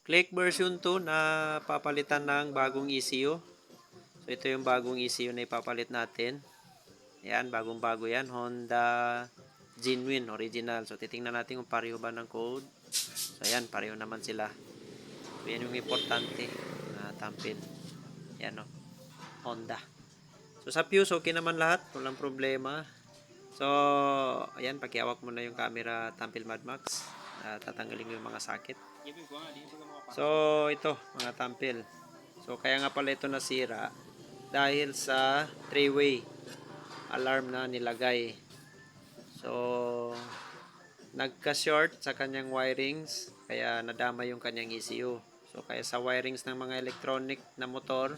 Click version 2 na papalitan ng bagong ECU. So ito yung bagong ECU na ipapalit natin. Ayan, bagong-bago yan. Honda Genuine Original. So titingnan natin kung pareho ba ng code. So ayan, pareho naman sila. So yan yung importante na tampil. Ayan o, Honda. So sa fuse, okay naman lahat. Walang problema. So, ayan, pakiawak mo na yung camera tampil Mad Max. Tatanggalin mo yung mga sakit. So, ito, mga tampil. So, kaya nga pala ito nasira dahil sa 3-way alarm na nilagay. So, nagka-short sa kanyang wirings, kaya nadama yung kanyang ECU. So, kaya sa wirings ng mga electronic na motor,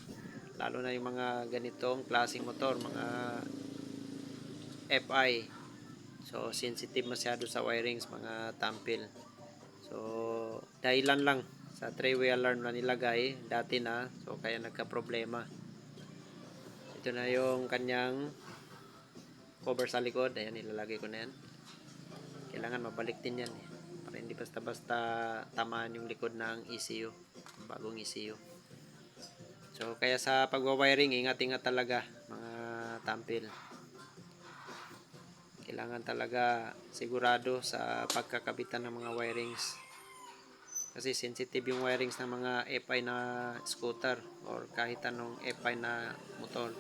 lalo na yung mga ganitong klaseng motor, mga FI. So, sensitive masyado sa wirings, mga tampil. So, dahilan lang sa 3-way alarm na nilagay, dati na. So, kaya nagka-problema. Ito na yung kanyang cover sa likod. Ayan, ilalagay ko na yan. Kailangan mabalik din yan. Para hindi basta-basta tamaan yung likod ng ECU. Bagong ECU. So, kaya sa pagwa-wiring, ingat-ingat talaga, mga tampil. Kailangan talaga sigurado sa pagkakabitan ng mga wirings. Kasi sensitive yung wirings ng mga FI na scooter or kahit anong FI na motor.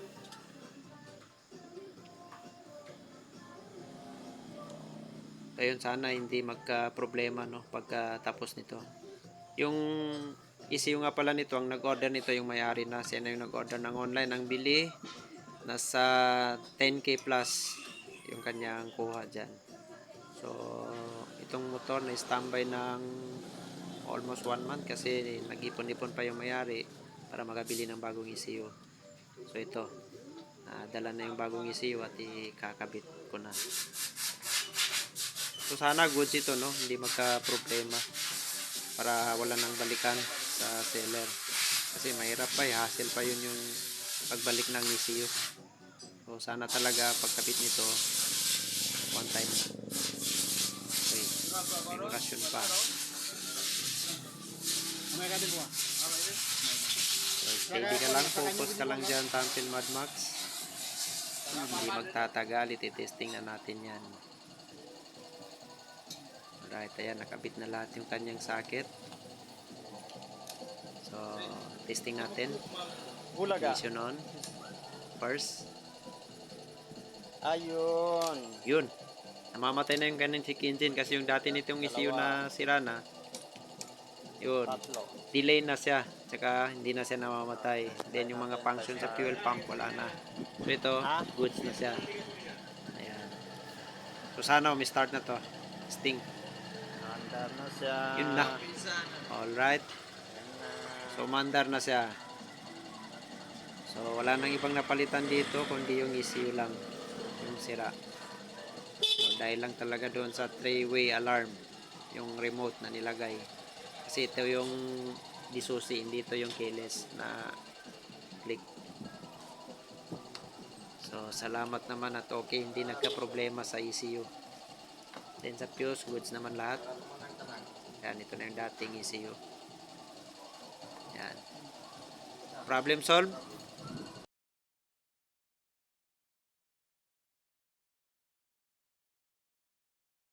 Ayun, sana hindi magka-problema no pagkatapos nito. Yung ECU nga pala nito, ang nag-order nito yung may-ari na. Siya na yung nag-order ng online. Ang bili, nasa 10K plus yung kanyang kuha dyan. So, itong motor na standby ng almost 1 month kasi nag-ipon-ipon pa yung may-ari para makabili ng bagong ECU. So, ito. Dala na yung bagong ECU at ikakabit ko na. So, sana goods ito, no? Hindi magka-problema para wala nang balikan sa seller. Kasi mahirap pa, hassle pa yun yung pagbalik ng ECU. So, sana talaga pagkabit nito, one time na. Okay, may orasyon pa. So, steady ka lang, focus ka lang dyan, tampil Mad Max. Hindi magtatagal, iti-testing na natin yan. Alright, ayan, nakabit na lahat yung kanyang socket. So, testing natin. Ignition on. First. Ayun. Yun. Namamatay na yung kanyang check engine kasi yung dati nitong ECU na sira na. Yun. Tatlo. Delay na siya. Tsaka hindi na siya namamatay. Then yung mga function sa fuel pump wala na. So ito, goods na siya. Ayan. So sana start na to. Testing. Andar na siya. Yun na. Alright. So mandar na siya. So wala nang ibang napalitan dito kundi yung ECU lang. Yung sira. So, dahil lang talaga doon sa 3-way alarm. Yung remote na nilagay. Kasi ito yung disusi, hindi ito yung keyless na click. So, salamat naman at okay, hindi nagka-problema sa ECU. Then sa fuse, goods naman lahat. Yan, ito na yung dating ECU. Yan. Problem solved?